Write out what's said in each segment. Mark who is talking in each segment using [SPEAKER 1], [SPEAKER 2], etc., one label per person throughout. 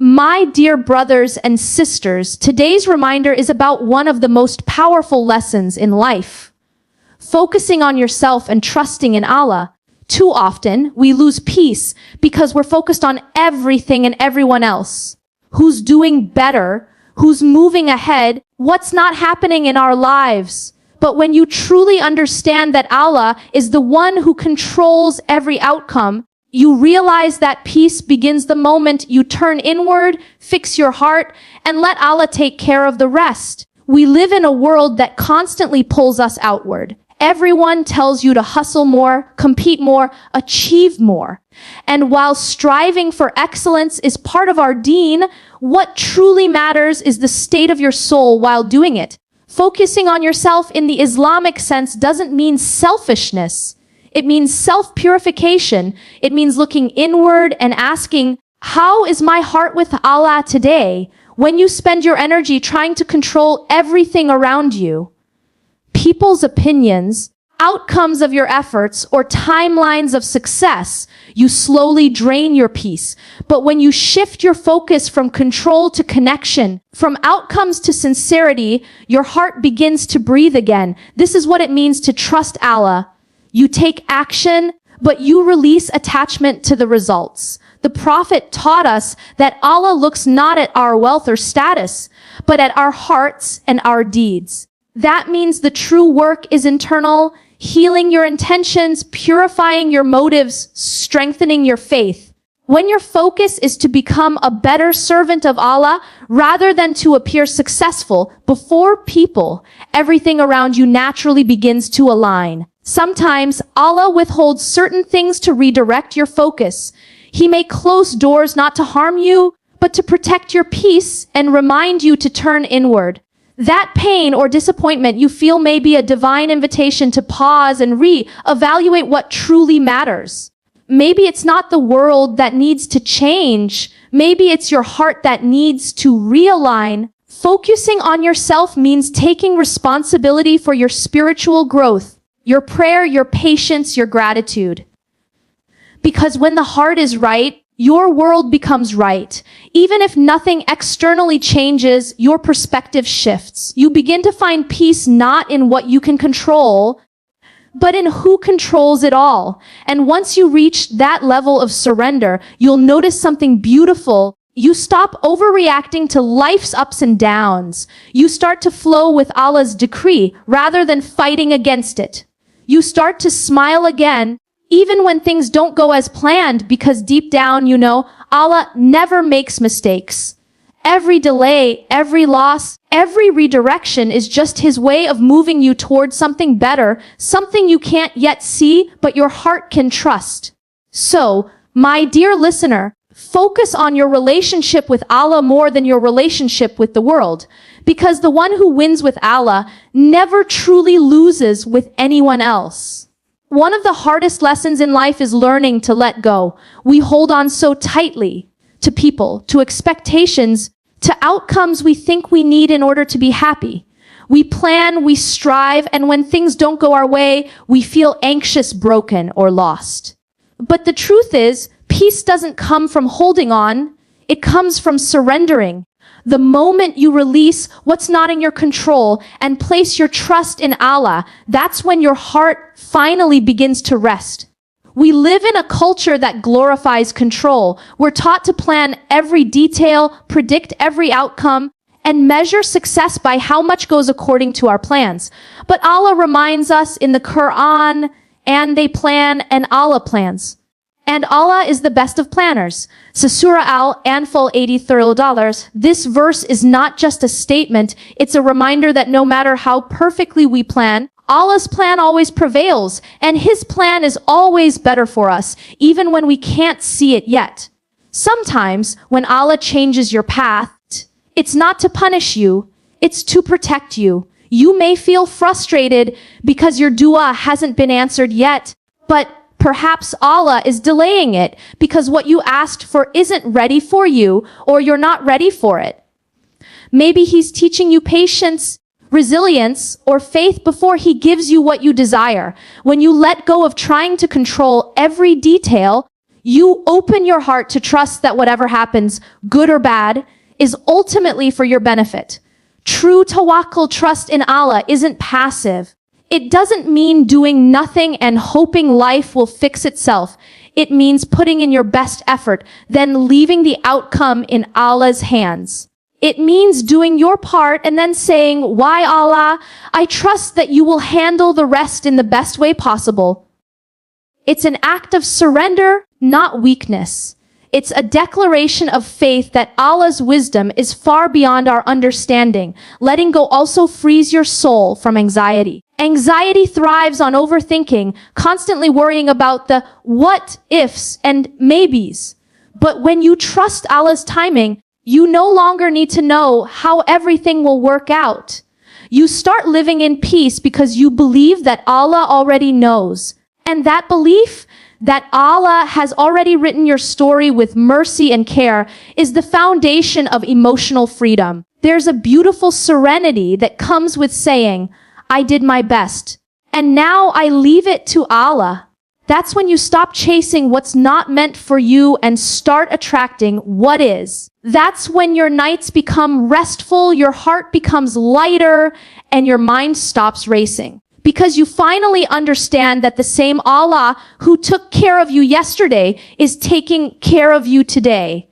[SPEAKER 1] My dear brothers and sisters, today's reminder is about one of the most powerful lessons in life. Focusing on yourself and trusting in Allah. Too often, we lose peace because we're focused on everything and everyone else. Who's doing better? Who's moving ahead? What's not happening in our lives? But when you truly understand that Allah is the one who controls every outcome, you realize that peace begins the moment you turn inward, fix your heart, and let Allah take care of the rest. We live in a world that constantly pulls us outward. Everyone tells you to hustle more, compete more, achieve more. And while striving for excellence is part of our deen, what truly matters is the state of your soul while doing it. Focusing on yourself in the Islamic sense doesn't mean selfishness. It means self-purification. It means looking inward and asking, how is my heart with Allah today? When you spend your energy trying to control everything around you, people's opinions, outcomes of your efforts, or timelines of success, you slowly drain your peace. But when you shift your focus from control to connection, from outcomes to sincerity, your heart begins to breathe again. This is what it means to trust Allah. You take action, but you release attachment to the results. The Prophet taught us that Allah looks not at our wealth or status, but at our hearts and our deeds. That means the true work is internal, healing your intentions, purifying your motives, strengthening your faith. When your focus is to become a better servant of Allah rather than to appear successful before people, everything around you naturally begins to align. Sometimes Allah withholds certain things to redirect your focus. He may close doors not to harm you, but to protect your peace and remind you to turn inward. That pain or disappointment you feel may be a divine invitation to pause and re-evaluate what truly matters. Maybe it's not the world that needs to change. Maybe it's your heart that needs to realign. Focusing on yourself means taking responsibility for your spiritual growth, your prayer, your patience, your gratitude. Because when the heart is right, your world becomes right. Even if nothing externally changes, your perspective shifts. You begin to find peace not in what you can control, but in who controls it all. And once you reach that level of surrender, you'll notice something beautiful. You stop overreacting to life's ups and downs. You start to flow with Allah's decree rather than fighting against it. You start to smile again, even when things don't go as planned, because deep down, you know, Allah never makes mistakes. Every delay, every loss, every redirection is just His way of moving you towards something better, something you can't yet see, but your heart can trust. So, my dear listener, focus on your relationship with Allah more than your relationship with the world, because the one who wins with Allah never truly loses with anyone else. One of the hardest lessons in life is learning to let go. We hold on so tightly to people, to expectations, to outcomes we think we need in order to be happy. We plan, we strive, and when things don't go our way, we feel anxious, broken, or lost. But the truth is, peace doesn't come from holding on. It comes from surrendering. The moment you release what's not in your control and place your trust in Allah, that's when your heart finally begins to rest. We live in a culture that glorifies control. We're taught to plan every detail, predict every outcome, and measure success by how much goes according to our plans. But Allah reminds us in the Quran, and they plan and Allah plans. And Allah is the best of planners. So Surah Al-Anfal $83. This verse is not just a statement, it's a reminder that no matter how perfectly we plan, Allah's plan always prevails, and His plan is always better for us, even when we can't see it yet. Sometimes, when Allah changes your path, it's not to punish you, it's to protect you. You may feel frustrated because your dua hasn't been answered yet, but perhaps Allah is delaying it because what you asked for isn't ready for you, or you're not ready for it. Maybe He's teaching you patience, resilience, or faith before He gives you what you desire. When you let go of trying to control every detail, You open your heart to trust that whatever happens, good or bad, is ultimately for your benefit. True tawakkul, trust in Allah, isn't passive. It doesn't mean doing nothing and hoping life will fix itself. It means putting in your best effort, then leaving the outcome in Allah's hands. It means doing your part and then saying, "Why Allah? I trust that you will handle the rest in the best way possible." It's an act of surrender, not weakness. It's a declaration of faith that Allah's wisdom is far beyond our understanding. Letting go also frees your soul from anxiety. Anxiety thrives on overthinking, constantly worrying about the what ifs and maybes. But when you trust Allah's timing, you no longer need to know how everything will work out. You start living in peace because you believe that Allah already knows. And that belief that Allah has already written your story with mercy and care is the foundation of emotional freedom. There's a beautiful serenity that comes with saying, "I did my best, and now I leave it to Allah." That's when you stop chasing what's not meant for you and start attracting what is. That's when your nights become restful, your heart becomes lighter, and your mind stops racing. Because you finally understand that the same Allah who took care of you yesterday is taking care of you today.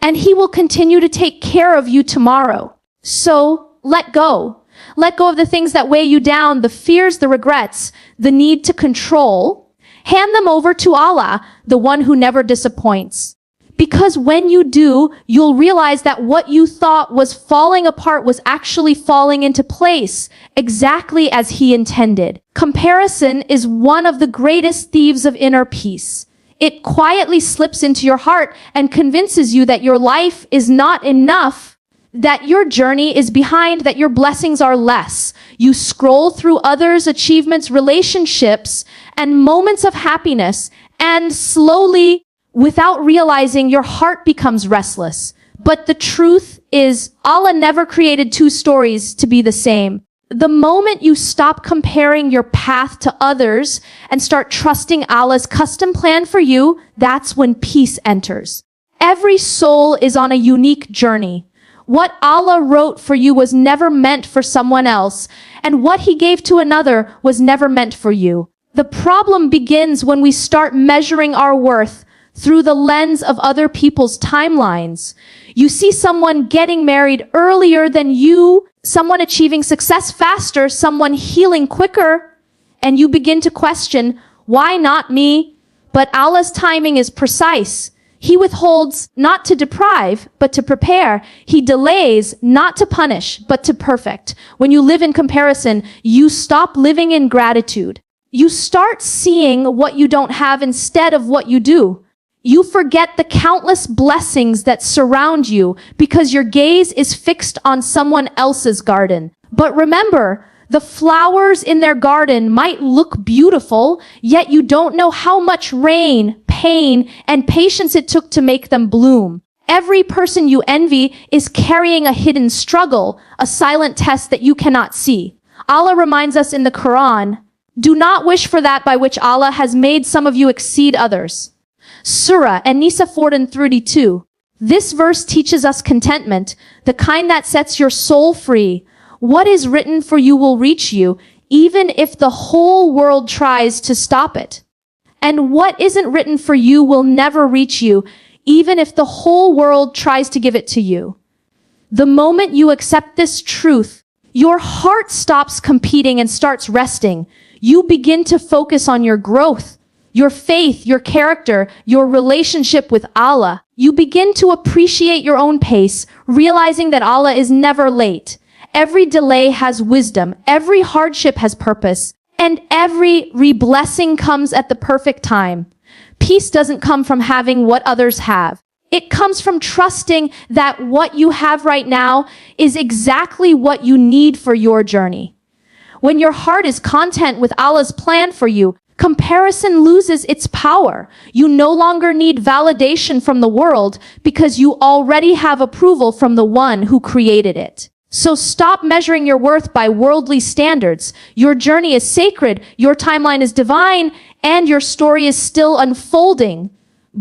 [SPEAKER 1] And He will continue to take care of you tomorrow. So let go. Let go of the things that weigh you down, the fears, the regrets, the need to control. Hand them over to Allah, the one who never disappoints. Because when you do, you'll realize that what you thought was falling apart was actually falling into place, exactly as He intended. Comparison is one of the greatest thieves of inner peace. It quietly slips into your heart and convinces you that your life is not enough, that your journey is behind, that your blessings are less. You scroll through others' achievements, relationships, and moments of happiness, and slowly, without realizing, your heart becomes restless. But the truth is, Allah never created two stories to be the same. The moment you stop comparing your path to others and start trusting Allah's custom plan for you, that's when peace enters. Every soul is on a unique journey. What Allah wrote for you was never meant for someone else, and what He gave to another was never meant for you. The problem begins when we start measuring our worth through the lens of other people's timelines. You see someone getting married earlier than you, someone achieving success faster, someone healing quicker, and you begin to question, why not me? But Allah's timing is precise. He withholds not to deprive, but to prepare. He delays not to punish, but to perfect. When you live in comparison, you stop living in gratitude. You start seeing what you don't have instead of what you do. You forget the countless blessings that surround you because your gaze is fixed on someone else's garden. But remember, the flowers in their garden might look beautiful, yet you don't know how much rain, pain, and patience it took to make them bloom. Every person you envy is carrying a hidden struggle, a silent test that you cannot see. Allah reminds us in the Quran, "Do not wish for that by which Allah has made some of you exceed others." Surah An-Nisa 4:32. This verse teaches us contentment, the kind that sets your soul free. What is written for you will reach you, even if the whole world tries to stop it. And what isn't written for you will never reach you, even if the whole world tries to give it to you. The moment you accept this truth, your heart stops competing and starts resting. You begin to focus on your growth, your faith, your character, your relationship with Allah. You begin to appreciate your own pace, realizing that Allah is never late. Every delay has wisdom, every hardship has purpose, and every re-blessing comes at the perfect time. Peace doesn't come from having what others have. It comes from trusting that what you have right now is exactly what you need for your journey. When your heart is content with Allah's plan for you, comparison loses its power. You no longer need validation from the world because you already have approval from the one who created it. So stop measuring your worth by worldly standards. Your journey is sacred, your timeline is divine, and your story is still unfolding.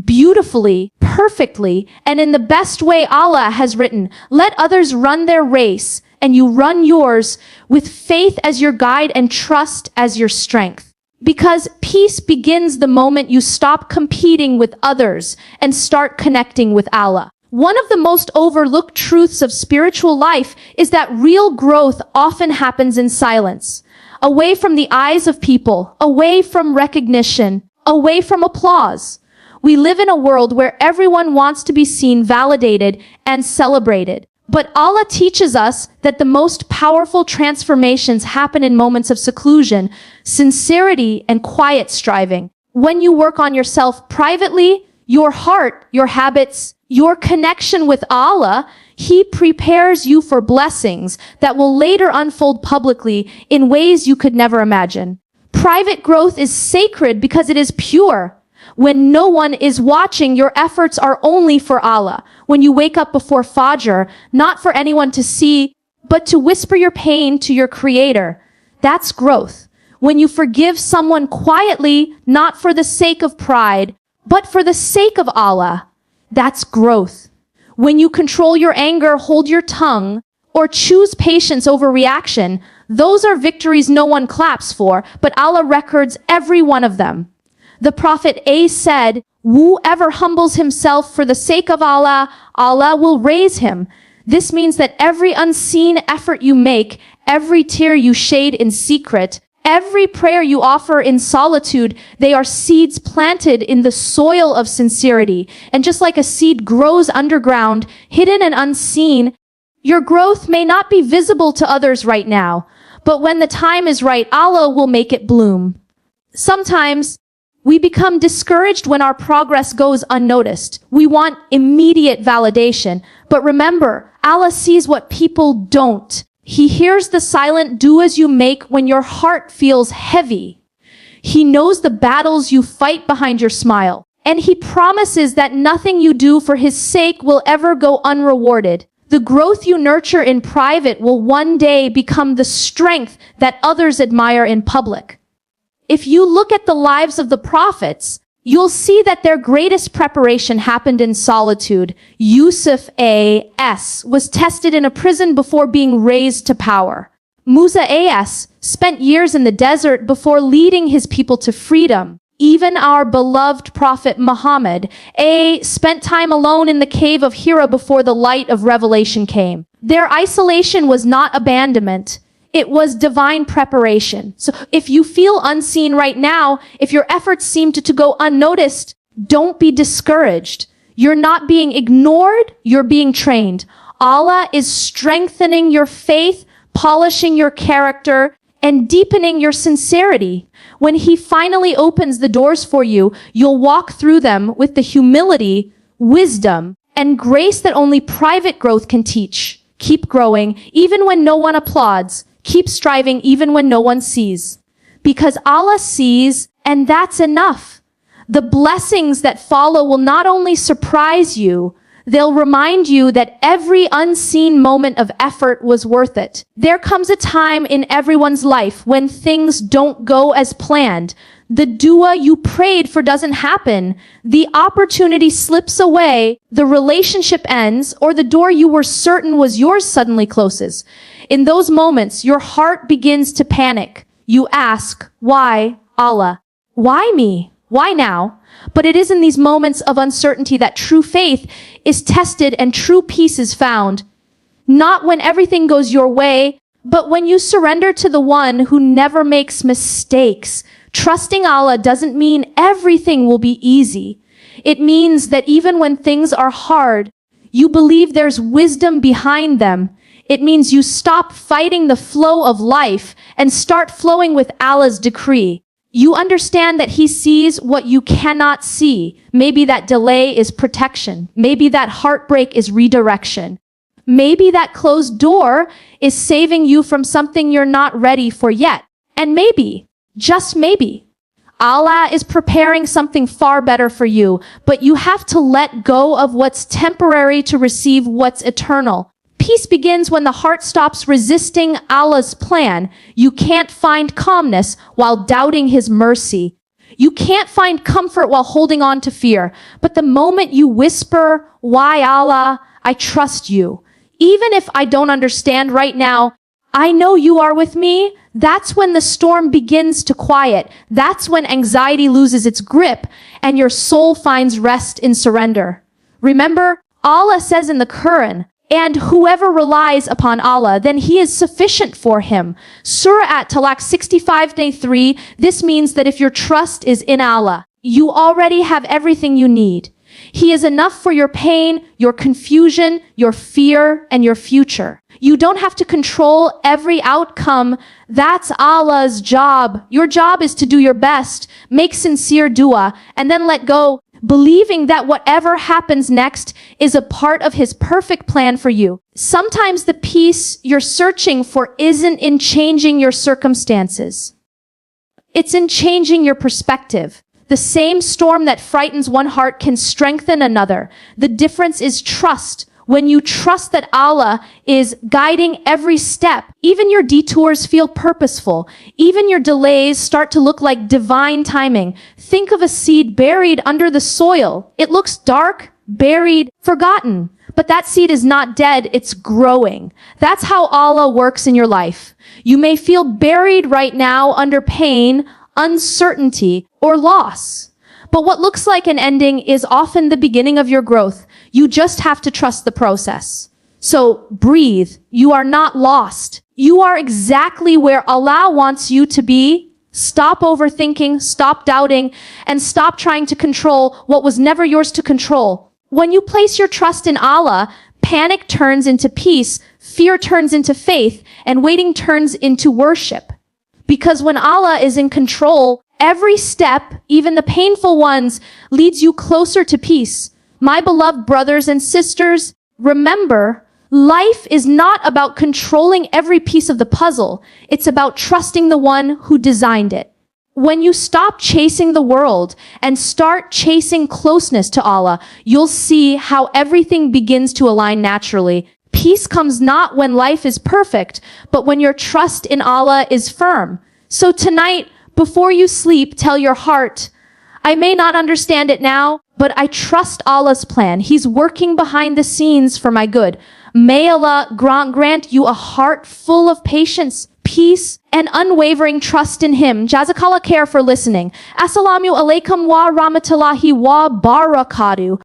[SPEAKER 1] beautifully, perfectly, and in the best way Allah has written. Let others run their race, and you run yours with faith as your guide and trust as your strength. Because peace begins the moment you stop competing with others and start connecting with Allah. One of the most overlooked truths of spiritual life is that real growth often happens in silence, away from the eyes of people, away from recognition, away from applause. We live in a world where everyone wants to be seen, validated, and celebrated. But Allah teaches us that the most powerful transformations happen in moments of seclusion, sincerity, and quiet striving. When you work on yourself privately, your heart, your habits, your connection with Allah, He prepares you for blessings that will later unfold publicly in ways you could never imagine. Private growth is sacred because it is pure. When no one is watching, your efforts are only for Allah. When you wake up before Fajr, not for anyone to see, but to whisper your pain to your Creator, that's growth. When you forgive someone quietly, not for the sake of pride, but for the sake of Allah, that's growth. When you control your anger, hold your tongue, or choose patience over reaction, those are victories no one claps for, but Allah records every one of them. The Prophet A said, whoever humbles himself for the sake of Allah, Allah will raise him. This means that every unseen effort you make, every tear you shed in secret, every prayer you offer in solitude, they are seeds planted in the soil of sincerity. And just like a seed grows underground, hidden and unseen, your growth may not be visible to others right now, but when the time is right, Allah will make it bloom. Sometimes, we become discouraged when our progress goes unnoticed. We want immediate validation. But remember, Allah sees what people don't. He hears the silent du'as you make when your heart feels heavy. He knows the battles you fight behind your smile. And He promises that nothing you do for His sake will ever go unrewarded. The growth you nurture in private will one day become the strength that others admire in public. If you look at the lives of the prophets, you'll see that their greatest preparation happened in solitude. Yusuf A.S. was tested in a prison before being raised to power. Musa A.S. spent years in the desert before leading his people to freedom. Even our beloved Prophet Muhammad A. spent time alone in the cave of Hira before the light of revelation came. Their isolation was not abandonment. It was divine preparation. So if you feel unseen right now, if your efforts seem to go unnoticed, don't be discouraged. You're not being ignored, you're being trained. Allah is strengthening your faith, polishing your character, and deepening your sincerity. When He finally opens the doors for you, you'll walk through them with the humility, wisdom, and grace that only private growth can teach. Keep growing, even when no one applauds. Keep striving even when no one sees. Because Allah sees, and that's enough. The blessings that follow will not only surprise you, they'll remind you that every unseen moment of effort was worth it. There comes a time in everyone's life when things don't go as planned. The dua you prayed for doesn't happen. The opportunity slips away, the relationship ends, or the door you were certain was yours suddenly closes. In those moments, your heart begins to panic. You ask, why, Allah? Why me? Why now? But it is in these moments of uncertainty that true faith is tested and true peace is found. Not when everything goes your way, but when you surrender to the one who never makes mistakes. Trusting Allah doesn't mean everything will be easy. It means that even when things are hard, you believe there's wisdom behind them. It means you stop fighting the flow of life and start flowing with Allah's decree. You understand that He sees what you cannot see. Maybe that delay is protection. Maybe that heartbreak is redirection. Maybe that closed door is saving you from something you're not ready for yet. And maybe, just maybe, Allah is preparing something far better for you, but you have to let go of what's temporary to receive what's eternal. Peace begins when the heart stops resisting Allah's plan. You can't find calmness while doubting His mercy. You can't find comfort while holding on to fear. But the moment you whisper, "Why Allah, I trust you. Even if I don't understand right now, I know you are with me," that's when the storm begins to quiet. That's when anxiety loses its grip and your soul finds rest in surrender. Remember, Allah says in the Quran, "And whoever relies upon Allah, then he is sufficient for him." Surah At-Talaq 65:3. This means that if your trust is in Allah, you already have everything you need. He is enough for your pain, your confusion, your fear, and your future. You don't have to control every outcome. That's Allah's job. Your job is to do your best, make sincere dua, and then let go, believing that whatever happens next is a part of His perfect plan for you. Sometimes the peace you're searching for isn't in changing your circumstances. It's in changing your perspective. The same storm that frightens one heart can strengthen another. The difference is trust. When you trust that Allah is guiding every step, even your detours feel purposeful. Even your delays start to look like divine timing. Think of a seed buried under the soil. It looks dark, buried, forgotten. But that seed is not dead, it's growing. That's how Allah works in your life. You may feel buried right now under pain, uncertainty, or loss. But what looks like an ending is often the beginning of your growth. You just have to trust the process. So breathe. You are not lost. You are exactly where Allah wants you to be. Stop overthinking, stop doubting, and stop trying to control what was never yours to control. When you place your trust in Allah, panic turns into peace, fear turns into faith, and waiting turns into worship. Because when Allah is in control, every step, even the painful ones, leads you closer to peace. My beloved brothers and sisters, remember, life is not about controlling every piece of the puzzle. It's about trusting the one who designed it. When you stop chasing the world and start chasing closeness to Allah, you'll see how everything begins to align naturally. Peace comes not when life is perfect, but when your trust in Allah is firm. So tonight, before you sleep, tell your heart, "I may not understand it now, but I trust Allah's plan. He's working behind the scenes for my good." May Allah grant you a heart full of patience, peace, and unwavering trust in Him. Jazakallah khair for listening. Assalamu alaikum wa rahmatullahi wa barakatuh.